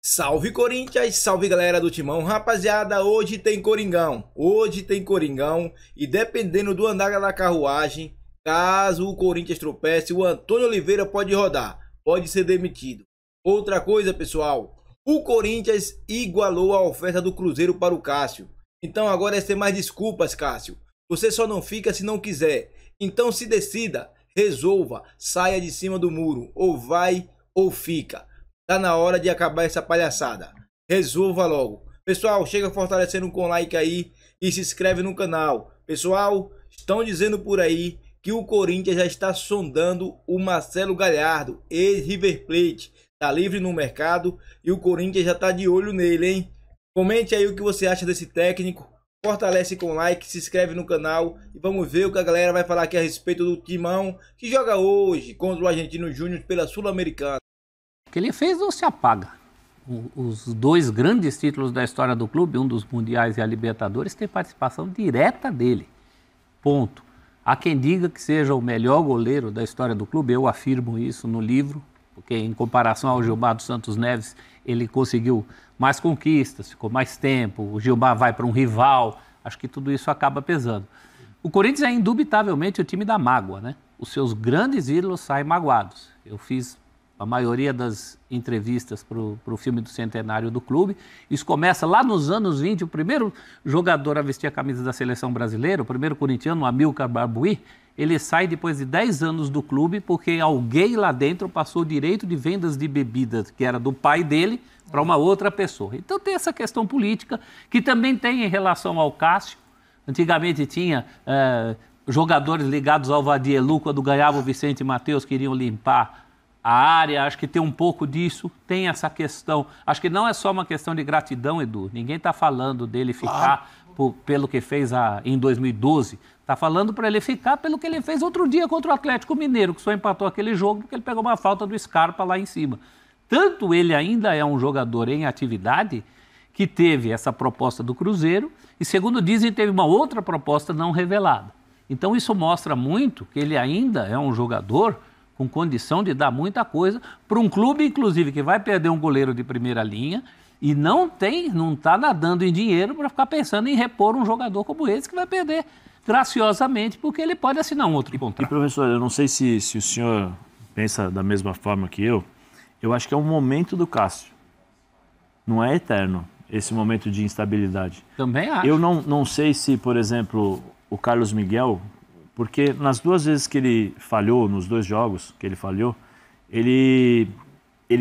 Salve Corinthians, salve galera do Timão. Rapaziada, hoje tem Coringão. E dependendo do andar da carruagem, caso o Corinthians tropece, o Antônio Oliveira pode rodar, pode ser demitido. Outra coisa, pessoal, o Corinthians igualou a oferta do Cruzeiro para o Cássio. Então agora é sem mais desculpas, Cássio. Você só não fica se não quiser. Então se decida, resolva, saia de cima do muro, ou vai ou fica. Tá na hora de acabar essa palhaçada. Resolva logo. Pessoal, chega fortalecendo com like aí e se inscreve no canal. Pessoal, estão dizendo por aí que o Corinthians já está sondando o Marcelo Galhardo, ex-River Plate. Tá livre no mercado e o Corinthians já tá de olho nele, hein? Comente aí o que você acha desse técnico. Fortalece com like, se inscreve no canal e vamos ver o que a galera vai falar aqui a respeito do Timão que joga hoje contra o Argentino Júnior pela Sul-Americana. O que ele fez não se apaga. Os dois grandes títulos da história do clube, um dos mundiais e a Libertadores, tem participação direta dele. Ponto. Há quem diga que seja o melhor goleiro da história do clube, eu afirmo isso no livro, porque em comparação ao Gilmar dos Santos Neves, ele conseguiu mais conquistas, ficou mais tempo, o Gilmar vai para um rival, acho que tudo isso acaba pesando. O Corinthians é indubitavelmente o time da mágoa, né? Os seus grandes ídolos saem magoados. Eu fiz a maioria das entrevistas para o filme do centenário do clube. Isso começa lá nos anos 20, o primeiro jogador a vestir a camisa da seleção brasileira, o primeiro corintiano, o Amilcar Barbuí, ele sai depois de 10 anos do clube porque alguém lá dentro passou o direito de vendas de bebidas, que era do pai dele, para uma outra pessoa. Então tem essa questão política, que também tem em relação ao Cássio. Antigamente tinha jogadores ligados ao Vadielu, quando ganhava o Vicente Mateus, queriam limpar a área, acho que tem um pouco disso, tem essa questão. Acho que não é só uma questão de gratidão, Edu. Ninguém está falando dele ficar pelo que fez em 2012. Está falando para ele ficar pelo que ele fez outro dia contra o Atlético Mineiro, que só empatou aquele jogo porque ele pegou uma falta do Scarpa lá em cima. Tanto ele ainda é um jogador em atividade que teve essa proposta do Cruzeiro e, segundo dizem, teve uma outra proposta não revelada. Então isso mostra muito que ele ainda é um jogador com condição de dar muita coisa para um clube, inclusive, que vai perder um goleiro de primeira linha e não está nadando em dinheiro para ficar pensando em repor um jogador como esse que vai perder graciosamente, porque ele pode assinar um outro contrato. E, professor, eu não sei se o senhor pensa da mesma forma que eu acho que é um momento do Cássio. Não é eterno esse momento de instabilidade. Também acho. Eu não sei se, por exemplo, o Carlos Miguel, porque nas duas vezes que ele falhou, nos dois jogos que ele falhou, ele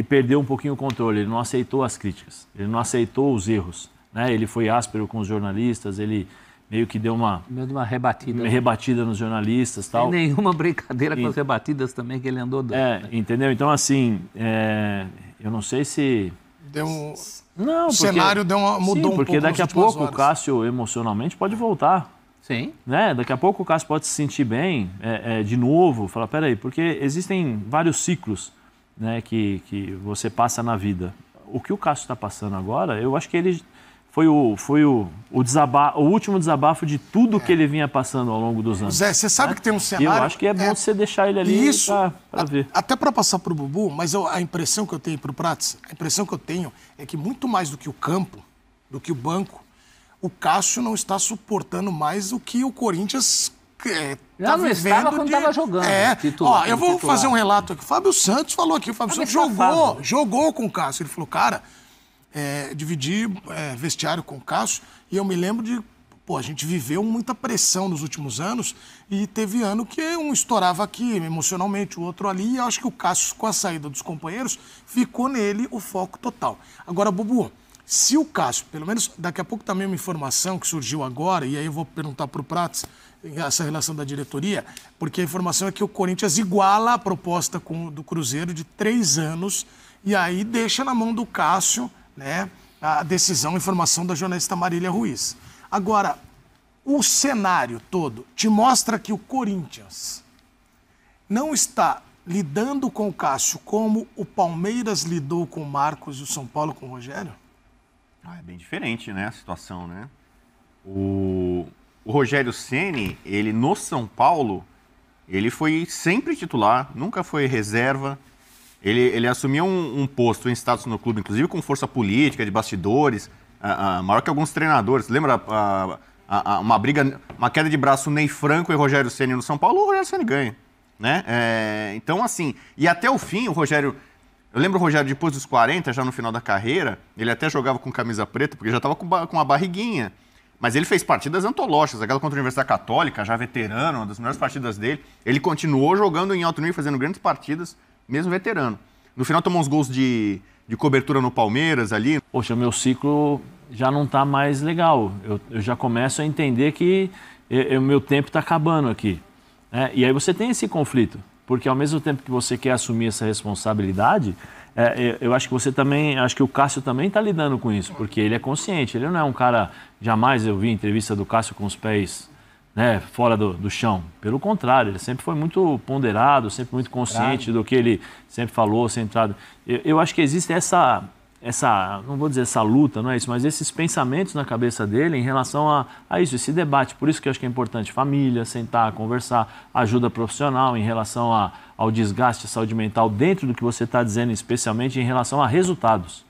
perdeu um pouquinho o controle, ele não aceitou as críticas, ele não aceitou os erros, né? Ele foi áspero com os jornalistas, ele meio que deu uma rebatida nos jornalistas. Tal. Tem nenhuma brincadeira com as rebatidas também que ele andou dando. Entendeu? Então, assim, eu não sei se... O cenário mudou um pouco. Porque daqui a pouco o Cássio emocionalmente pode voltar. Sim. Né? Daqui a pouco o Cássio pode se sentir bem de novo, falar, peraí, porque existem vários ciclos, né, que você passa na vida. O que o Cássio está passando agora, eu acho que ele foi o último desabafo de tudo que ele vinha passando ao longo dos anos. Zé, você sabe que tem um cenário... Eu acho que é bom você deixar ele ali para ver. Até para passar para o Bubu, mas a impressão que eu tenho para o Prats, a impressão que eu tenho é que muito mais do que o campo, do que o banco, o Cássio não está suportando mais o que o Corinthians está vivendo. Estava quando estava jogando. Eu vou fazer um relato aqui. O Fábio Santos falou aqui. O Fábio Santos jogou com o Cássio. Ele falou, cara, dividi vestiário com o Cássio e eu me lembro de... a gente viveu muita pressão nos últimos anos e teve ano que um estourava aqui emocionalmente, o outro ali, e eu acho que o Cássio, com a saída dos companheiros, ficou nele o foco total. Agora, Bubu, se o Cássio, pelo menos daqui a pouco também uma informação que surgiu agora, e aí eu vou perguntar para o Prats essa relação da diretoria, porque a informação é que o Corinthians iguala a proposta do Cruzeiro de 3 anos e aí deixa na mão do Cássio, né, a decisão, a informação da jornalista Marília Ruiz. Agora, o cenário todo te mostra que o Corinthians não está lidando com o Cássio como o Palmeiras lidou com o Marcos e o São Paulo com o Rogério? É bem diferente, né, a situação, né? O Rogério Ceni, ele no São Paulo, ele foi sempre titular, nunca foi reserva. Ele assumia um posto em status no clube, inclusive com força política, de bastidores, maior que alguns treinadores. Lembra uma briga, uma queda de braço Ney Franco e Rogério Ceni no São Paulo, o Rogério Ceni ganha. Né? Então, assim, e até o fim, o Rogério... Eu lembro o Rogério, depois dos 40, já no final da carreira, ele até jogava com camisa preta, porque já estava com uma barriguinha. Mas ele fez partidas antológicas, aquela contra a Universidade Católica, já veterano, uma das melhores partidas dele. Ele continuou jogando em alto nível, fazendo grandes partidas, mesmo veterano. No final tomou uns gols de cobertura no Palmeiras ali. Poxa, meu ciclo já não está mais legal. Eu já começo a entender que o meu tempo está acabando aqui. E aí você tem esse conflito, porque ao mesmo tempo que você quer assumir essa responsabilidade, eu acho que você também, acho que o Cássio também está lidando com isso, porque ele é consciente, ele não é um cara, jamais eu vi entrevista do Cássio com os pés, né, fora do chão. Pelo contrário, ele sempre foi muito ponderado, sempre muito consciente do que ele sempre falou, centrado. Eu acho que existe essa, não vou dizer essa luta, não é isso, mas esses pensamentos na cabeça dele em relação a isso, esse debate. Por isso que eu acho que é importante família, sentar, conversar, ajuda profissional em relação ao desgaste, saúde mental, dentro do que você está dizendo, especialmente em relação a resultados.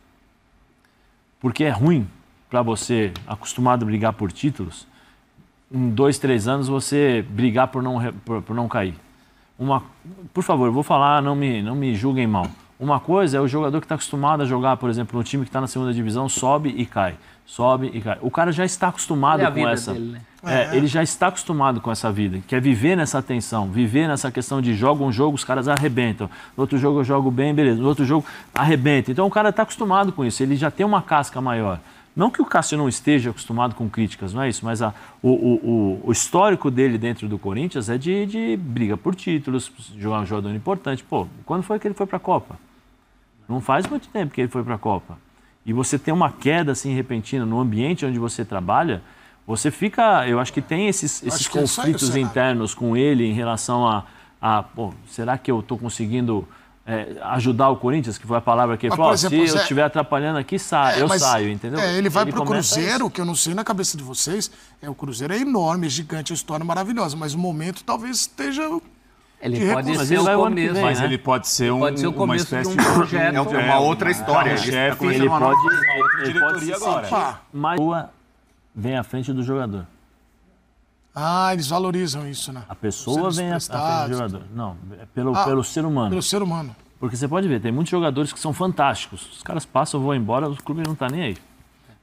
Porque é ruim para você, acostumado a brigar por títulos, em 2, 3 anos você brigar por não cair. Por favor, eu vou falar, não me julguem mal. Uma coisa é o jogador que está acostumado a jogar, por exemplo, no time que está na segunda divisão, sobe e cai. O cara já está acostumado com essa... Dele, né? Ele já está acostumado com essa vida, quer viver nessa tensão, viver nessa questão de jogo um jogo, os caras arrebentam. No outro jogo eu jogo bem, beleza. No outro jogo arrebenta. Então o cara está acostumado com isso, ele já tem uma casca maior. Não que o Cássio não esteja acostumado com críticas, não é isso, mas o histórico dele dentro do Corinthians é de briga por títulos, jogar um jogador importante. Pô, quando foi que ele foi para a Copa? Não faz muito tempo que ele foi para a Copa. E você tem uma queda assim repentina no ambiente onde você trabalha, você fica... Eu acho que tem esses conflitos internos com ele em relação pô, será que eu estou conseguindo... ajudar o Corinthians, que foi a palavra que ele falou, se eu estiver atrapalhando aqui, eu saio, entendeu? Ele vai para o Cruzeiro, que eu não sei na cabeça de vocês, o Cruzeiro é enorme, é gigante, a história é maravilhosa, mas o momento talvez esteja... Ele pode ser o começo, mas ele pode ser uma espécie de projeto. É uma outra história. Ele pode diretoria agora. Mas a vem à frente do jogador. Eles valorizam isso, né? A pessoa vem à frente do jogador. Não, pelo ser humano. Pelo ser humano. Porque você pode ver, tem muitos jogadores que são fantásticos. Os caras passam, vão embora, o clube não está nem aí.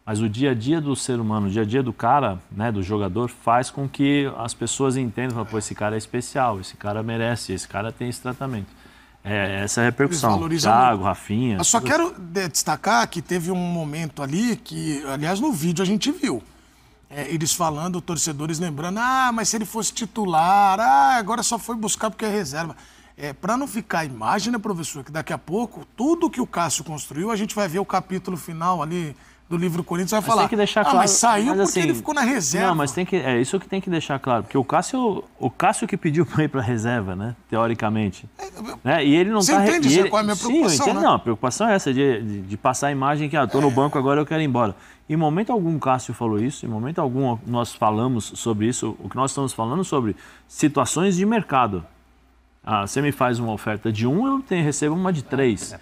Mas o dia a dia do ser humano, o dia a dia do cara, né, do jogador, faz com que as pessoas entendam, falam, pô, esse cara é especial, esse cara merece, esse cara tem esse tratamento. Essa é a repercussão. Thiago, Rafinha... Eu só quero destacar que teve um momento ali que, aliás, no vídeo a gente viu. Eles falando, torcedores lembrando, mas se ele fosse titular, agora só foi buscar porque é reserva. Para não ficar a imagem, né, professor, que daqui a pouco, tudo que o Cássio construiu, a gente vai ver o capítulo final ali do livro Corinthians, vai falar, tem que deixar claro, mas saiu porque assim, ele ficou na reserva. Não, mas isso que tem que deixar claro, porque o Cássio que pediu para ir para a reserva, né, teoricamente. E ele não Você entende qual é a minha preocupação, eu entendo, né? Não, a preocupação é essa, de passar a imagem que, estou no banco, agora eu quero ir embora. Em momento algum o Cássio falou isso, em momento algum nós falamos sobre isso, o que nós estamos falando sobre situações de mercado. Você me faz uma oferta de 1, eu recebo uma de 3.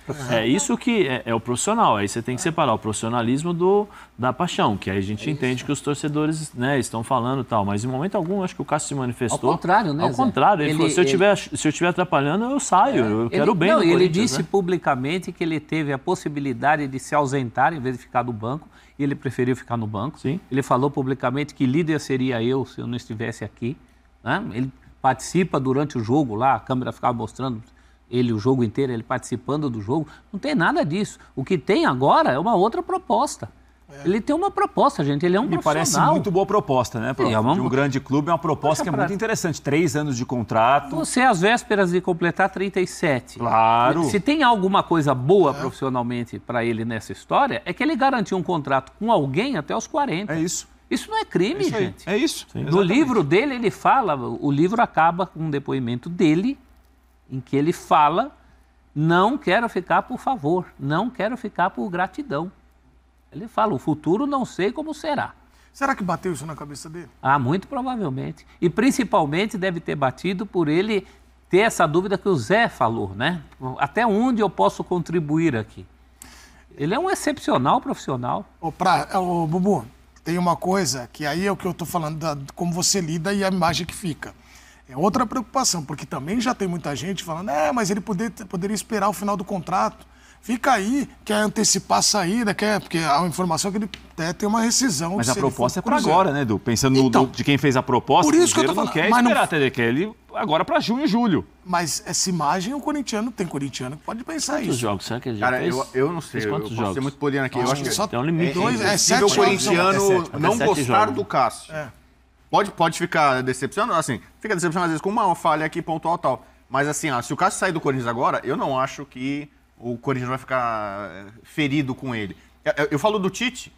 Isso que é o profissional. Aí você tem que separar o profissionalismo da paixão, que aí a gente entende que os torcedores, né, estão falando e tal. Mas em momento algum, acho que o Cássio se manifestou. Ao contrário, né, Ao contrário. Ele falou, se eu estiver atrapalhando, eu saio. Eu quero bem do Corinthians. Ele disse publicamente que ele teve a possibilidade de se ausentar em vez de ficar no banco. E ele preferiu ficar no banco. Sim. Ele falou publicamente que líder seria eu se eu não estivesse aqui. Né? Ele participa durante o jogo lá, a câmera ficava mostrando ele o jogo inteiro, ele participando do jogo. Não tem nada disso. O que tem agora é uma outra proposta. Ele tem uma proposta, gente. Ele é um profissional. Me parece muito boa proposta, né? De um grande clube, é uma proposta que é muito interessante. 3 anos de contrato. Você, às vésperas de completar 37. Claro. Se tem alguma coisa boa profissionalmente para ele nessa história, é que ele garantiu um contrato com alguém até os 40. É isso. Isso não é crime, gente. É isso. No livro dele, ele fala, o livro acaba com um depoimento dele, em que ele fala, não quero ficar por favor, não quero ficar por gratidão. Ele fala, o futuro não sei como será. Será que bateu isso na cabeça dele? Muito provavelmente. E principalmente deve ter batido por ele ter essa dúvida que o Zé falou, né? Até onde eu posso contribuir aqui? Ele é um excepcional profissional. Ô, Bubu, tem uma coisa que aí é o que eu tô falando, como você lida e a imagem que fica. É outra preocupação, porque também já tem muita gente falando, mas ele poderia esperar o final do contrato. Fica aí, quer antecipar a saída, porque a informação é que ele até tem uma rescisão. Mas a proposta é para agora, né, Edu? Pensando de quem fez a proposta, por isso que eu tô falando, não quer esperar até ele quer ele agora para junho e julho. Mas essa imagem, tem corintiano que pode pensar quantos isso. Jogos? Será que ele já fez? Eu não sei, quantos eu jogos? posso ser muito poliano aqui. Eu acho que tem um limite. Se o corintiano não gostar do Cássio, pode ficar decepcionado, assim, fica decepcionado às vezes com uma falha aqui pontual e tal. Mas assim, se o Cássio sair do Corinthians agora, eu não acho que o Corinthians vai ficar ferido com ele. Eu falo do Tite.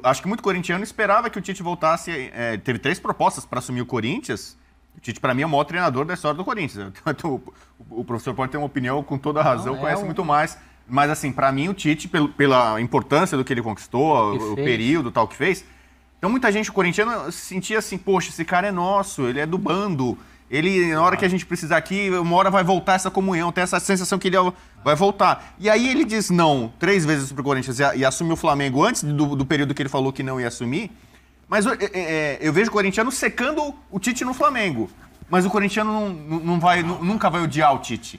Acho que muito corintiano esperava que o Tite voltasse. Teve 3 propostas para assumir o Corinthians. O Tite, para mim, é o maior treinador da história do Corinthians. O professor pode ter uma opinião com toda a razão, conhece muito mais. Mas, assim, para mim, o Tite, pela importância do que ele conquistou, o período tal que fez. Então, muita gente corintiana sentia assim: poxa, esse cara é nosso, ele é do bando. Ele, na hora que a gente precisar aqui, uma hora vai voltar essa comunhão, tem essa sensação que ele vai voltar. E aí ele diz não 3 vezes pro Corinthians e assumiu o Flamengo antes do período que ele falou que não ia assumir. Mas eu vejo o corintiano secando o Tite no Flamengo. Mas o corintiano nunca vai odiar o Tite.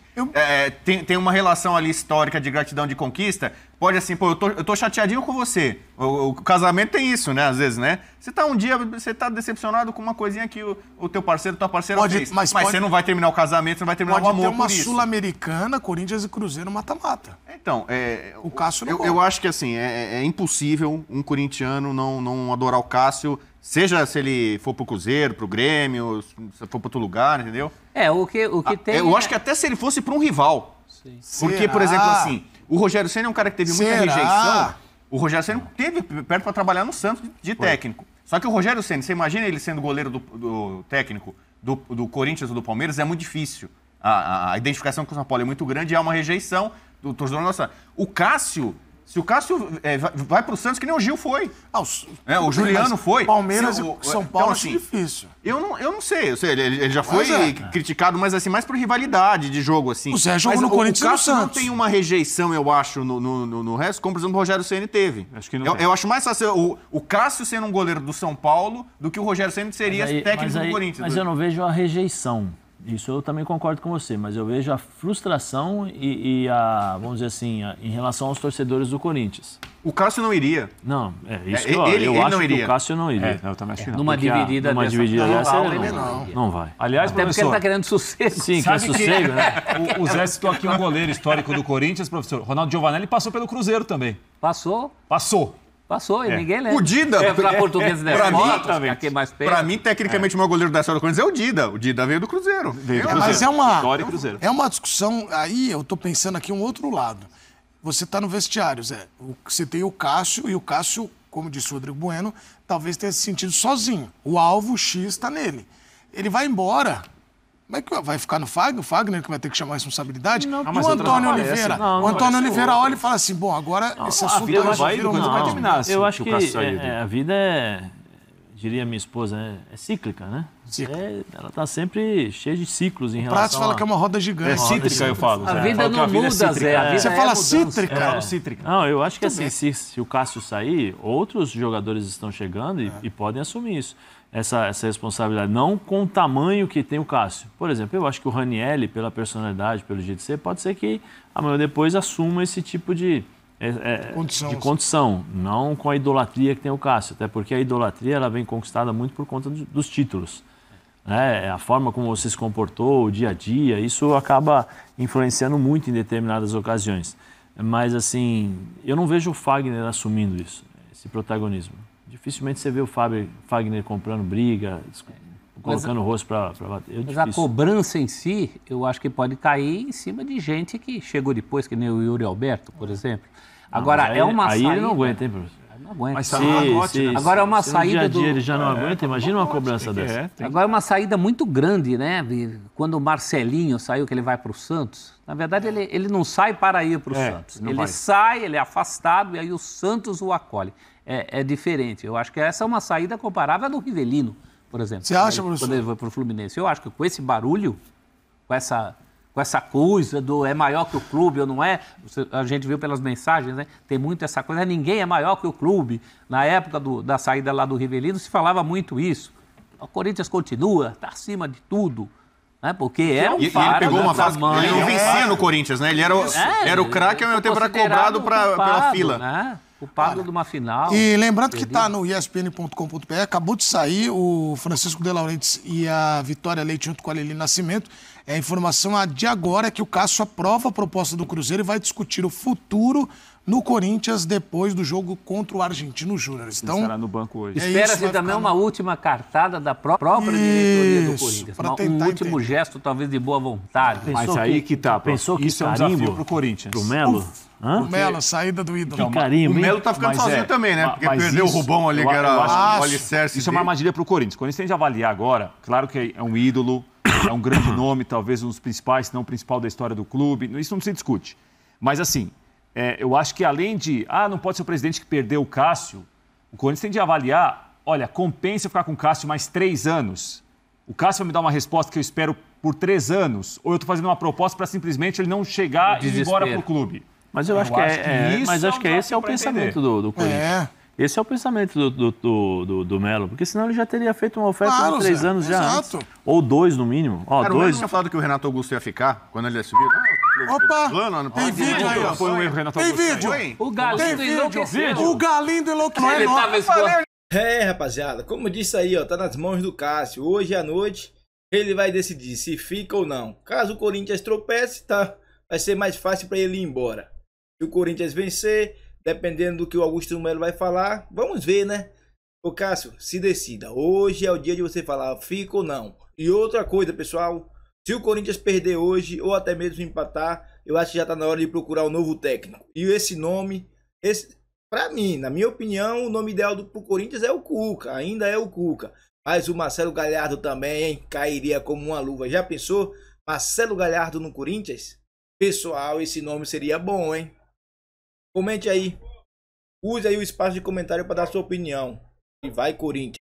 Tem uma relação ali histórica de gratidão, de conquista. Pode assim, eu tô chateadinho com você. O casamento tem isso, né? Às vezes, né? Você tá decepcionado com uma coisinha que o teu parceiro, tua parceira fez. Mas você não vai terminar o casamento, você não vai terminar o amor por isso. Pode ter uma Sul-Americana, Corinthians e Cruzeiro mata-mata. Então, o Cássio não eu acho que assim, é impossível um corintiano não adorar o Cássio, seja se ele for pro Cruzeiro, pro Grêmio, se for pra outro lugar, entendeu? O que tem... Eu acho que até se ele fosse pra um rival. Sim. Porque, por exemplo, assim, o Rogério Ceni é um cara que teve muita rejeição. O Rogério Ceni teve perto para trabalhar no Santos de técnico. Só que o Rogério Ceni, você imagina ele sendo goleiro do técnico do Corinthians ou do Palmeiras, é muito difícil. A identificação com o São Paulo é muito grande e há uma rejeição do torcedor nacional. O Cássio, se o Cássio vai pro Santos, que nem o Gil foi. O Juliano foi. Palmeiras e São Paulo, então, assim, difícil. Eu não sei. Ele já foi criticado, mas assim, mais por rivalidade de jogo, assim. O Zé jogou no Corinthians e no Cássio Santos. não tem uma rejeição, eu acho, no resto, como por exemplo o Rogério Ceni teve. Acho que não eu acho mais fácil o Cássio sendo um goleiro do São Paulo do que o Rogério Ceni seria técnico do Corinthians. Mas eu não vejo a rejeição. Isso eu também concordo com você, mas eu vejo a frustração e vamos dizer assim, em relação aos torcedores do Corinthians. O Cássio não iria. Não, isso eu acho que o Cássio não iria. Eu também acho que não. Numa dividida dessa, não vai. Aliás, até porque ele está querendo sossego. Sim, quer sossego, né? O Zé citou aqui um goleiro histórico do Corinthians, professor. Ronaldo Giovanelli passou pelo Cruzeiro também. Passou, e ninguém lembra. O Dida. Para português Pra mim, tecnicamente, o maior goleiro da história do Corinthians é o Dida. O Dida veio do Cruzeiro. Mas é uma discussão, aí eu tô pensando aqui um outro lado. Você tá no vestiário, Zé. Você tem o Cássio, e o Cássio, como disse o Rodrigo Bueno, talvez tenha se sentido sozinho. O alvo X tá nele. Ele vai embora. Como é que vai ficar no Fagner? O Fagner que vai ter que chamar a responsabilidade? Não, e o Antônio Oliveira? O Antônio Oliveira olha e fala assim, bom, agora esse assunto vai terminar. Eu acho que a vida diria minha esposa, é cíclica, né? Ela está sempre cheia de ciclos em relação Prato fala que é uma roda gigante. É cítrica, eu falo. A vida não muda, Zé. Você fala cítrica? Cítrica. Não, eu acho que assim, se o Cássio sair, outros jogadores estão chegando e podem assumir isso. Essa responsabilidade, não com o tamanho que tem o Cássio. Por exemplo, eu acho que o Ranieri, pela personalidade, pelo jeito de ser, pode ser que amanhã ou depois assuma esse tipo de condição, não com a idolatria que tem o Cássio, até porque a idolatria ela vem conquistada muito por conta dos títulos. Né? A forma como você se comportou, o dia a dia, isso acaba influenciando muito em determinadas ocasiões. Mas, assim, eu não vejo o Fagner assumindo isso, esse protagonismo. Dificilmente você vê o Fagner comprando briga, colocando o rosto para bater. Mas a cobrança em si, eu acho que pode cair em cima de gente que chegou depois, que nem o Yuri Alberto, por exemplo. Agora, aí, uma saída... Aí ele não aguenta, hein, professor? Não aguenta. Mas agora é uma saída do dia a dia ele já não aguenta, imagina uma cobrança dessa. Agora é uma saída muito grande, né? Quando o Marcelinho saiu, que ele vai para o Santos, na verdade ele não sai para ir para o Santos. Ele sai, ele é afastado e aí o Santos o acolhe. É diferente. Eu acho que essa é uma saída comparável à do Rivelino, por exemplo. Você acha, professor? Quando ele foi para o Fluminense. Eu acho que com esse barulho, com essa coisa do é maior que o clube ou não é. A gente viu pelas mensagens, né? Tem muito essa coisa, ninguém é maior que o clube. Na época da saída lá do Rivelino se falava muito isso. O Corinthians continua, está acima de tudo. Né? Porque era um ele pegou uma fase, ele não vencia no Corinthians, né? Ele era o craque, ao mesmo tempo era cobrado pela fila. Né? Culpado de uma final. E lembrando que está no espn.com.br, acabou de sair o Francisco De Laurentiis e a Vitória Leite junto com a Lili Nascimento. É a informação de agora que o Cássio aprova a proposta do Cruzeiro e vai discutir o futuro no Corinthians depois do jogo contra o Argentino Júnior. Então, estará no banco hoje. Espera-se também uma última cartada da própria diretoria do Corinthians. Um último gesto, talvez, de boa vontade. Mas aí que tá. Pensou que isso é um desafio pro Corinthians. Pro Melo? O Melo, a saída do ídolo. Que carimbo, o Melo tá ficando sozinho também, né? Porque perdeu o Rubão ali, que era o alicerce. Isso é uma armadilha pro Corinthians. O Corinthians tem de avaliar agora. Claro que é um ídolo, é um grande nome, talvez um dos principais, se não o principal da história do clube. Isso não se discute. Mas assim, eu acho que além de... não pode ser o presidente que perdeu o Cássio. O Corinthians tem de avaliar... Olha, compensa ficar com o Cássio mais 3 anos. O Cássio vai me dar uma resposta que eu espero por 3 anos. Ou eu tô fazendo uma proposta para simplesmente ele não chegar e ir embora pro clube. Mas eu acho que esse é o pensamento do Corinthians. Esse é o pensamento do Melo, porque senão ele já teria feito uma oferta há 3 anos já antes. Ou 2 no mínimo. Cara, o Melo tinha falado que o Renato Augusto ia ficar quando ele ia subir. Opa! Tem vídeo aí, ó. Foi um erro, Renato Tem Augusto. vídeo. O Galindo enlouqueceu. O Galindo enlouqueceu. Rapaziada, como disse aí, ó, tá nas mãos do Cássio. Hoje à noite ele vai decidir se fica ou não. Caso o Corinthians tropece, vai ser mais fácil para ele ir embora. Se o Corinthians vencer, dependendo do que o Augusto Melo vai falar, vamos ver, né? Ô Cássio, se decida. Hoje é o dia de você falar fica ou não. E outra coisa, pessoal, se o Corinthians perder hoje ou até mesmo empatar, eu acho que já tá na hora de procurar um novo técnico. E esse nome, pra mim, na minha opinião, o nome ideal pro Corinthians é o Cuca, ainda é o Cuca. Mas o Marcelo Galhardo também, hein, cairia como uma luva. Já pensou? Marcelo Galhardo no Corinthians? Pessoal, esse nome seria bom, hein? Comente aí. Use aí o espaço de comentário para dar sua opinião. E vai, Corinthians.